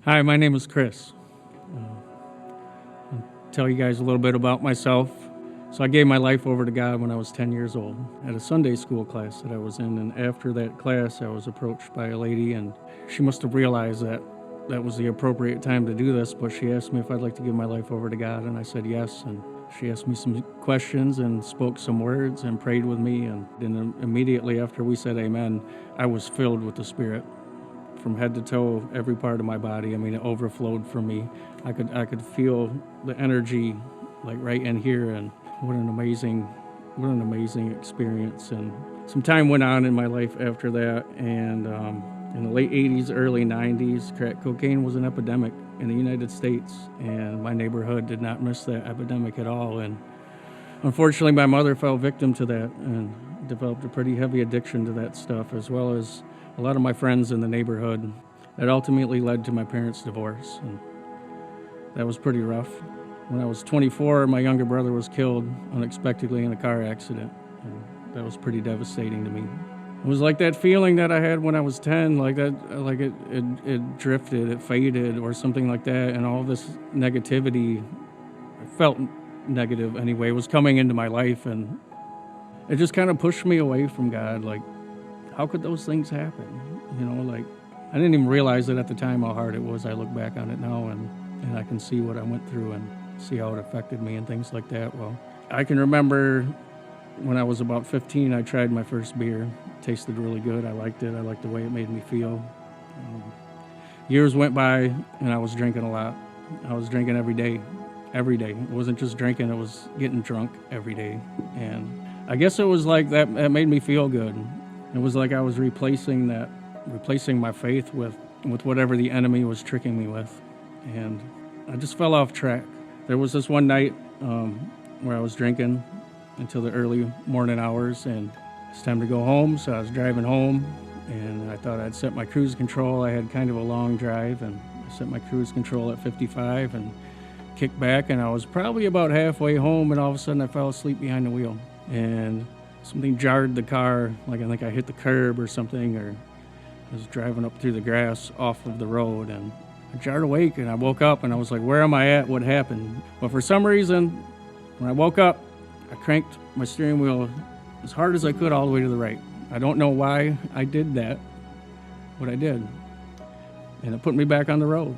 Hi, my name is Chris. I'll tell you guys a little bit about myself. So I gave my life over to God when I was 10 years old at a Sunday school class that I was in. And after that class, I was approached by a lady, and she must have realized that that was the appropriate time to do this, but she asked me if I'd like to give my life over to God, and I said yes. And she asked me some questions and spoke some words and prayed with me. And then immediately after we said amen, I was filled with the Spirit. From head to toe, every part of my body. I mean, it overflowed from me. I could feel the energy, like right in here, and what an amazing experience. And some time went on in my life after that, and in the late 80s, early 90s, crack cocaine was an epidemic in the United States, and my neighborhood did not miss that epidemic at all. And unfortunately, my mother fell victim to that and developed a pretty heavy addiction to that stuff, as well as a lot of my friends in the neighborhood. That ultimately led to my parents' divorce, and that was pretty rough. When I was 24, my younger brother was killed unexpectedly in a car accident, and that was pretty devastating to me. It was like that feeling that I had when I was 10, like that, like it drifted, it faded, or something like that, and all this negativity, I felt negative anyway, was coming into my life, and it just kind of pushed me away from God. Like, how could those things happen? You know, like, I didn't even realize it at the time how hard it was. I look back on it now, and I can see what I went through and see how it affected me and things like that. Well, I can remember when I was about 15, I tried my first beer. It tasted really good. I liked it. I liked the way it made me feel. Years went by, and I was drinking a lot. I was drinking every day. Every day. It wasn't just drinking, it was getting drunk every day. And I guess it was like that made me feel good. It was like I was replacing my faith with whatever the enemy was tricking me with. And I just fell off track. There was this one night where I was drinking until the early morning hours, and it's time to go home. So I was driving home, and I thought I'd set my cruise control. I had kind of a long drive, and I set my cruise control at 55 and kicked back, and I was probably about halfway home, and all of a sudden I fell asleep behind the wheel. And something jarred the car, like I think I hit the curb or something, or I was driving up through the grass off of the road, and I jarred awake, and I woke up, and I was like, where am I at? What happened? But for some reason, when I woke up, I cranked my steering wheel as hard as I could all the way to the right. I don't know why I did that, but I did. And it put me back on the road.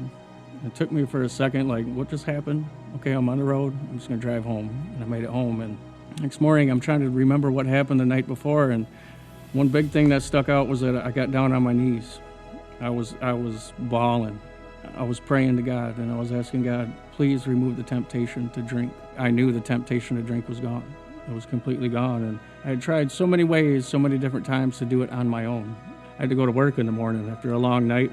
It took me for a second, like, what just happened? Okay, I'm on the road. I'm just going to drive home. And I made it home. And next morning, I'm trying to remember what happened the night before. And one big thing that stuck out was that I got down on my knees. I was bawling. I was praying to God, and I was asking God, please remove the temptation to drink. I knew the temptation to drink was gone. It was completely gone. And I had tried so many ways, so many different times to do it on my own. I had to go to work in the morning after a long night.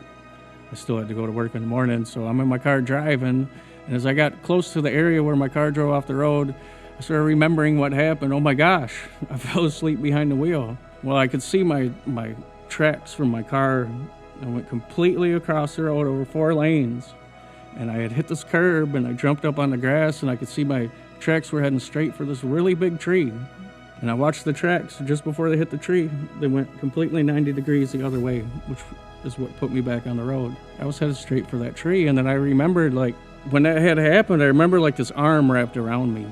I still had to go to work in the morning, so I'm in my car driving, and as I got close to the area where my car drove off the road, I started remembering what happened. Oh my gosh, I fell asleep behind the wheel. Well, I could see my tracks from my car. I went completely across the road over 4 lanes, and I had hit this curb, and I jumped up on the grass, and I could see my tracks were heading straight for this really big tree. And I watched the tracks. Just before they hit the tree, they went completely 90 degrees the other way, which is what put me back on the road. I was headed straight for that tree, and then I remembered, like, when that had happened, I remember, like, this arm wrapped around me.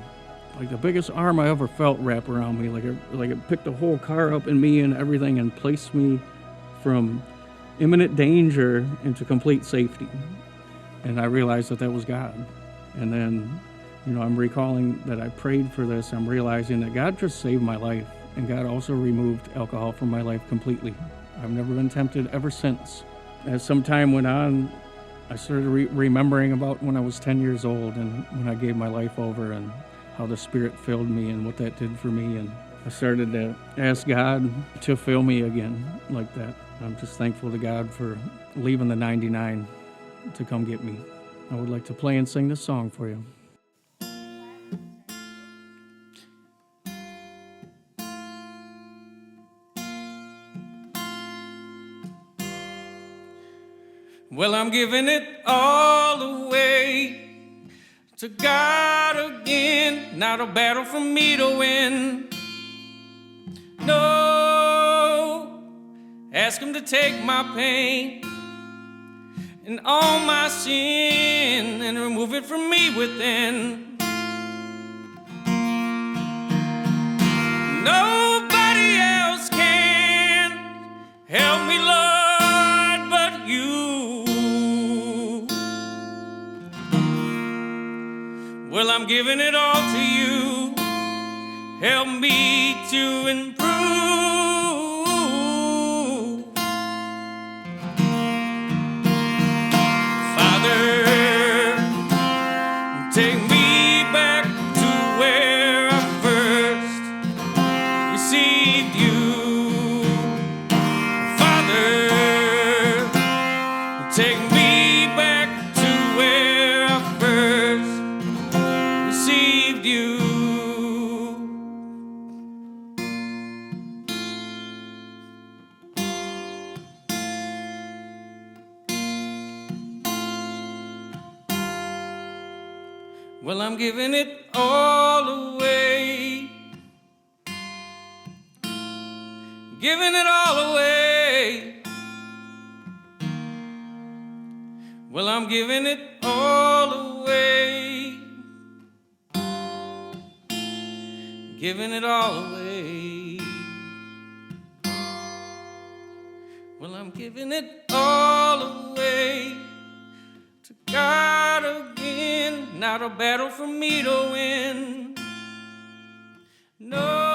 Like, the biggest arm I ever felt wrap around me. Like it picked the whole car up in me and everything and placed me from imminent danger into complete safety. And I realized that was God. And then, you know, I'm recalling that I prayed for this. I'm realizing that God just saved my life, and God also removed alcohol from my life completely. I've never been tempted ever since. As some time went on, I started remembering about when I was 10 years old and when I gave my life over and how the Spirit filled me and what that did for me. And I started to ask God to fill me again like that. I'm just thankful to God for leaving the 99 to come get me. I would like to play and sing this song for you. Well, I'm giving it all away to God again. Not a battle for me to win. No, ask Him to take my pain and all my sin and remove it from me within. Nobody else can help me, Lord, but you. Well, I'm giving it all to you. Help me to improve. Father, take me back to where I first received you. Father, take me back to where I first received you. Well, I'm giving it all away. Giving it all away. Well, I'm giving it all away. Giving it all away. Well, I'm giving it all away to God again. Not a battle for me to win. No.